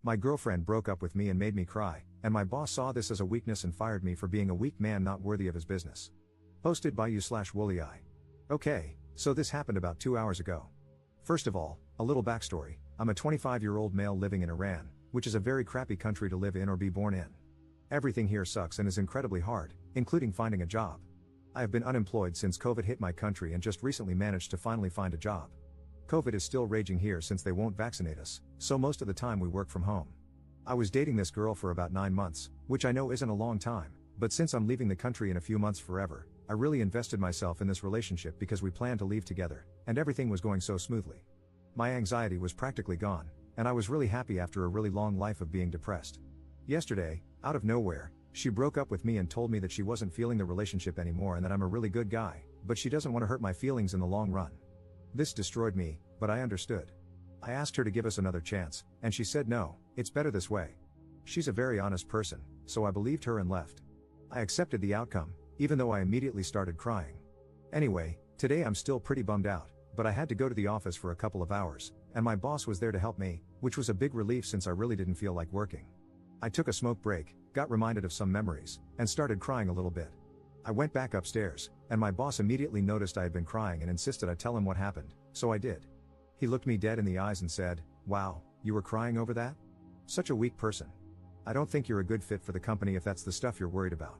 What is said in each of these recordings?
My girlfriend broke up with me and made me cry, and my boss saw this as a weakness and fired me for being a weak man not worthy of his business. Posted by you/woollyeye. Okay, so this happened about 2 hours ago. First of all, a little backstory. I'm a 25-year-old male living in Iran, which is a very crappy country to live in or be born in. Everything here sucks and is incredibly hard, including finding a job. I have been unemployed since COVID hit my country and just recently managed to finally find a job. COVID is still raging here since they won't vaccinate us, so most of the time we work from home. I was dating this girl for about 9 months, which I know isn't a long time, but since I'm leaving the country in a few months forever, I really invested myself in this relationship because we planned to leave together, and everything was going so smoothly. My anxiety was practically gone, and I was really happy after a really long life of being depressed. Yesterday, out of nowhere, she broke up with me and told me that she wasn't feeling the relationship anymore and that I'm a really good guy, but she doesn't want to hurt my feelings in the long run. This destroyed me, but I understood. I asked her to give us another chance, and she said no, it's better this way. She's a very honest person, so I believed her and left. I accepted the outcome, even though I immediately started crying. Anyway, today I'm still pretty bummed out, but I had to go to the office for a couple of hours, and my boss was there to help me, which was a big relief since I really didn't feel like working. I took a smoke break, got reminded of some memories, and started crying a little bit. I went back upstairs, and my boss immediately noticed I had been crying and insisted I tell him what happened, so I did. He looked me dead in the eyes and said, "Wow, you were crying over that? Such a weak person. I don't think you're a good fit for the company if that's the stuff you're worried about.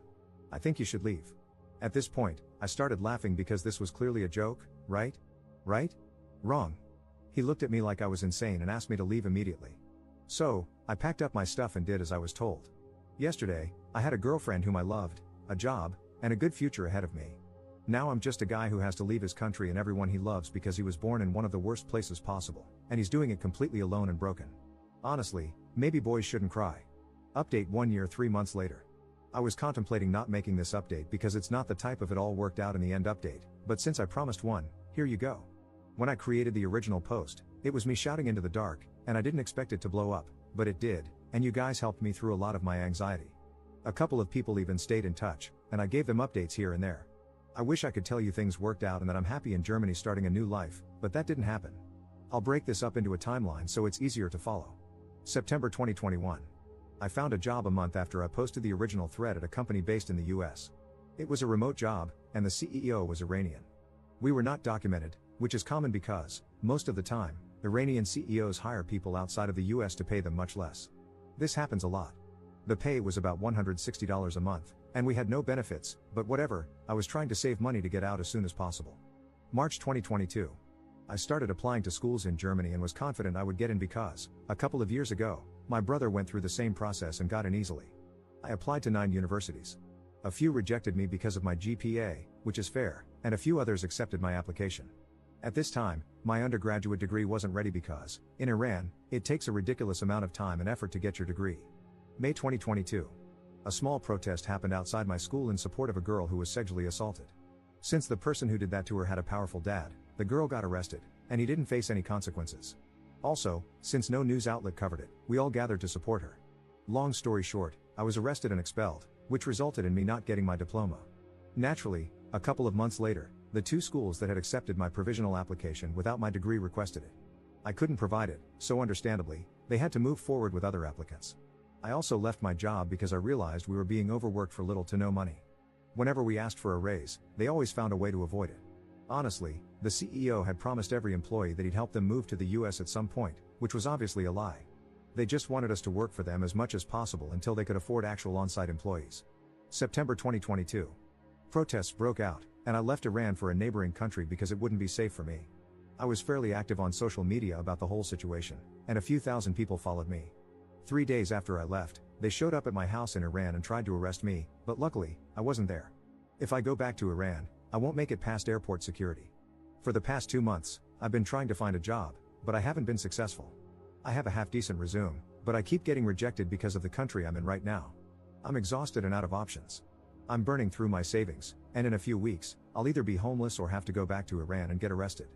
I think you should leave." At this point, I started laughing because this was clearly a joke, right? Right? Wrong. He looked at me like I was insane and asked me to leave immediately. So, I packed up my stuff and did as I was told. Yesterday, I had a girlfriend whom I loved, a job, and a good future ahead of me. Now I'm just a guy who has to leave his country and everyone he loves because he was born in one of the worst places possible, and he's doing it completely alone and broken. Honestly, maybe boys shouldn't cry. Update 1 year 3 months later. I was contemplating not making this update because it's not the type of it all worked out in the end update, but since I promised one, here you go. When I created the original post, it was me shouting into the dark, and I didn't expect it to blow up, but it did, and you guys helped me through a lot of my anxiety. A couple of people even stayed in touch, and I gave them updates here and there. I wish I could tell you things worked out and that I'm happy in Germany starting a new life, but that didn't happen. I'll break this up into a timeline so it's easier to follow. September 2021. I found a job a month after I posted the original thread at a company based in the US. It was a remote job, and the CEO was Iranian. We were not documented, which is common because, most of the time, Iranian CEOs hire people outside of the US to pay them much less. This happens a lot. The pay was about $160 a month, and we had no benefits, but whatever, I was trying to save money to get out as soon as possible. March 2022. I started applying to schools in Germany and was confident I would get in because, a couple of years ago, my brother went through the same process and got in easily. I applied to 9 universities. A few rejected me because of my GPA, which is fair, and a few others accepted my application. At this time, my undergraduate degree wasn't ready because, in Iran, it takes a ridiculous amount of time and effort to get your degree. May 2022. A small protest happened outside my school in support of a girl who was sexually assaulted. Since the person who did that to her had a powerful dad, the girl got arrested, and he didn't face any consequences. Also, since no news outlet covered it, we all gathered to support her. Long story short, I was arrested and expelled, which resulted in me not getting my diploma. Naturally, a couple of months later, the 2 schools that had accepted my provisional application without my degree requested it. I couldn't provide it, so understandably, they had to move forward with other applicants. I also left my job because I realized we were being overworked for little to no money. Whenever we asked for a raise, they always found a way to avoid it. Honestly, the CEO had promised every employee that he'd help them move to the US at some point, which was obviously a lie. They just wanted us to work for them as much as possible until they could afford actual on-site employees. September 2022. Protests broke out, and I left Iran for a neighboring country because it wouldn't be safe for me. I was fairly active on social media about the whole situation, and a few thousand people followed me. 3 days after I left, they showed up at my house in Iran and tried to arrest me, but luckily, I wasn't there. If I go back to Iran, I won't make it past airport security. For the past 2 months, I've been trying to find a job, but I haven't been successful. I have a half-decent resume, but I keep getting rejected because of the country I'm in right now. I'm exhausted and out of options. I'm burning through my savings, and in a few weeks, I'll either be homeless or have to go back to Iran and get arrested.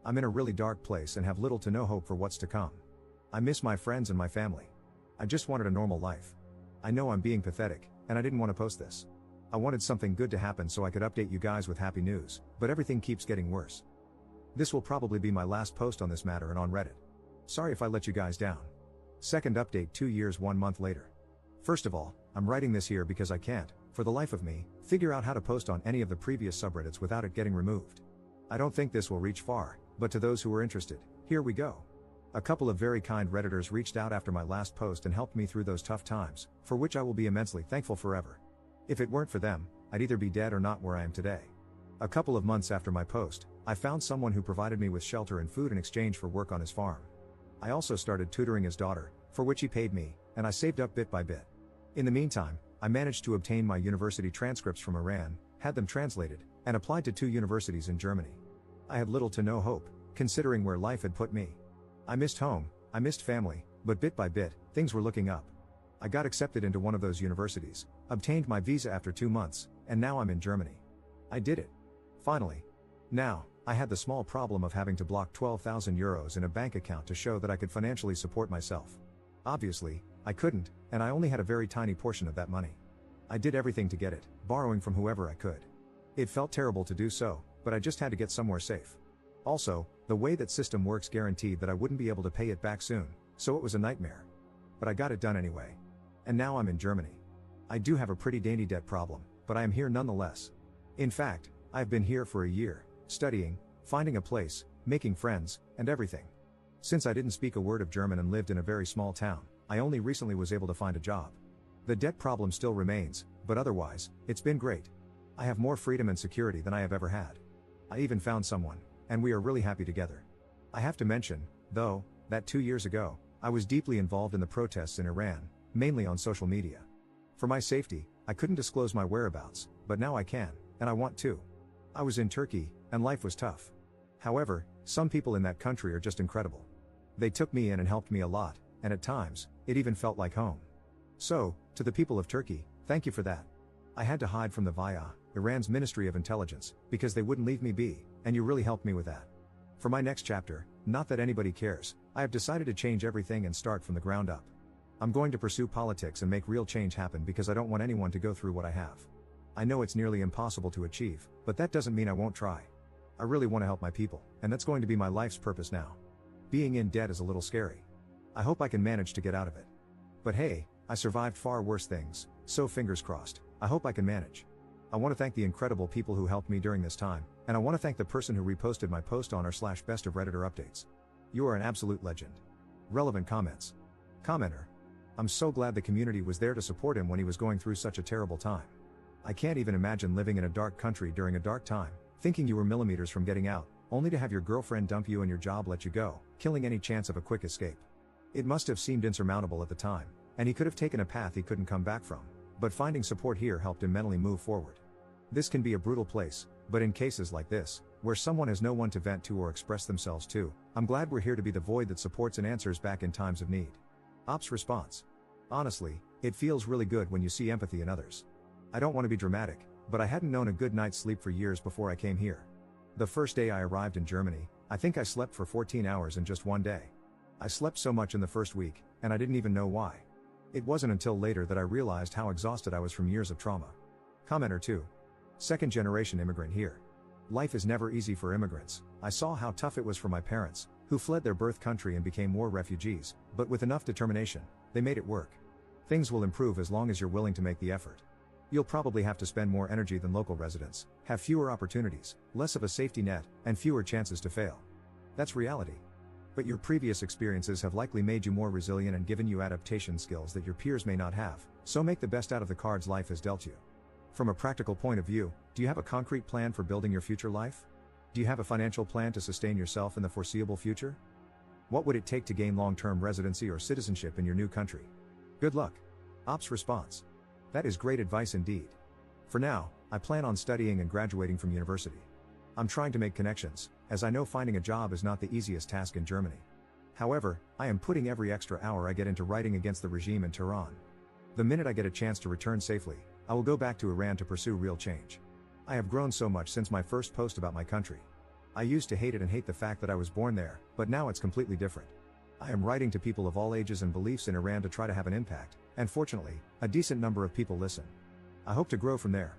I'm in a really dark place and have little to no hope for what's to come. I miss my friends and my family. I just wanted a normal life. I know I'm being pathetic, and I didn't want to post this. I wanted something good to happen so I could update you guys with happy news, but everything keeps getting worse. This will probably be my last post on this matter and on Reddit. Sorry if I let you guys down. Second update 2 years 1 month later. First of all, I'm writing this here because I can't, for the life of me, figure out how to post on any of the previous subreddits without it getting removed. I don't think this will reach far, but to those who are interested, here we go. A couple of very kind Redditors reached out after my last post and helped me through those tough times, for which I will be immensely thankful forever. If it weren't for them, I'd either be dead or not where I am today. A couple of months after my post, I found someone who provided me with shelter and food in exchange for work on his farm. I also started tutoring his daughter, for which he paid me, and I saved up bit by bit. In the meantime, I managed to obtain my university transcripts from Iran, had them translated, and applied to 2 universities in Germany. I had little to no hope, considering where life had put me. I missed home, I missed family, but bit by bit, things were looking up. I got accepted into one of those universities, obtained my visa after 2 months, and now I'm in Germany. I did it. Finally. Now, I had the small problem of having to block 12,000 euros in a bank account to show that I could financially support myself. Obviously, I couldn't, and I only had a very tiny portion of that money. I did everything to get it, borrowing from whoever I could. It felt terrible to do so, but I just had to get somewhere safe. Also, the way that system works guaranteed that I wouldn't be able to pay it back soon, so it was a nightmare. But I got it done anyway. And now I'm in Germany. I do have a pretty dainty debt problem, but I am here nonetheless. In fact, I've been here for a year, studying, finding a place, making friends, and everything. Since I didn't speak a word of German and lived in a very small town, I only recently was able to find a job. The debt problem still remains, but otherwise, it's been great. I have more freedom and security than I have ever had. I even found someone, and we are really happy together. I have to mention, though, that 2 years ago, I was deeply involved in the protests in Iran, mainly on social media. For my safety, I couldn't disclose my whereabouts, but now I can, and I want to. I was in Turkey, and life was tough. However, some people in that country are just incredible. They took me in and helped me a lot, and at times, it even felt like home. So, to the people of Turkey, thank you for that. I had to hide from the VIA, Iran's Ministry of Intelligence, because they wouldn't leave me be, and you really helped me with that. For my next chapter, not that anybody cares, I have decided to change everything and start from the ground up. I'm going to pursue politics and make real change happen because I don't want anyone to go through what I have. I know it's nearly impossible to achieve, but that doesn't mean I won't try. I really want to help my people, and that's going to be my life's purpose now. Being in debt is a little scary. I hope I can manage to get out of it. But hey, I survived far worse things, so fingers crossed, I hope I can manage. I want to thank the incredible people who helped me during this time, and I want to thank the person who reposted my post on r/best of Redditor updates. You are an absolute legend. Relevant comments. Commenter. I'm so glad the community was there to support him when he was going through such a terrible time. I can't even imagine living in a dark country during a dark time, thinking you were millimeters from getting out, only to have your girlfriend dump you and your job let you go, killing any chance of a quick escape. It must have seemed insurmountable at the time, and he could have taken a path he couldn't come back from, but finding support here helped him mentally move forward. This can be a brutal place, but in cases like this, where someone has no one to vent to or express themselves to, I'm glad we're here to be the void that supports and answers back in times of need. Ops response. Honestly, it feels really good when you see empathy in others. I don't want to be dramatic, but I hadn't known a good night's sleep for years before I came here. The first day I arrived in Germany, I think I slept for 14 hours in just one day. I slept so much in the first week, and I didn't even know why. It wasn't until later that I realized how exhausted I was from years of trauma. Commenter 2. Second generation immigrant here. Life is never easy for immigrants. I saw how tough it was for my parents, who fled their birth country and became war refugees, but with enough determination, they made it work. Things will improve as long as you're willing to make the effort. You'll probably have to spend more energy than local residents, have fewer opportunities, less of a safety net, and fewer chances to fail. That's reality. But your previous experiences have likely made you more resilient and given you adaptation skills that your peers may not have, so make the best out of the cards life has dealt you. From a practical point of view, do you have a concrete plan for building your future life? Do you have a financial plan to sustain yourself in the foreseeable future? What would it take to gain long-term residency or citizenship in your new country? Good luck. Ops response. That is great advice indeed. For now, I plan on studying and graduating from university. I'm trying to make connections, as I know finding a job is not the easiest task in Germany. However, I am putting every extra hour I get into writing against the regime in Tehran. The minute I get a chance to return safely, I will go back to Iran to pursue real change. I have grown so much since my first post about my country. I used to hate it and hate the fact that I was born there, but now it's completely different. I am writing to people of all ages and beliefs in Iran to try to have an impact, and fortunately, a decent number of people listen. I hope to grow from there.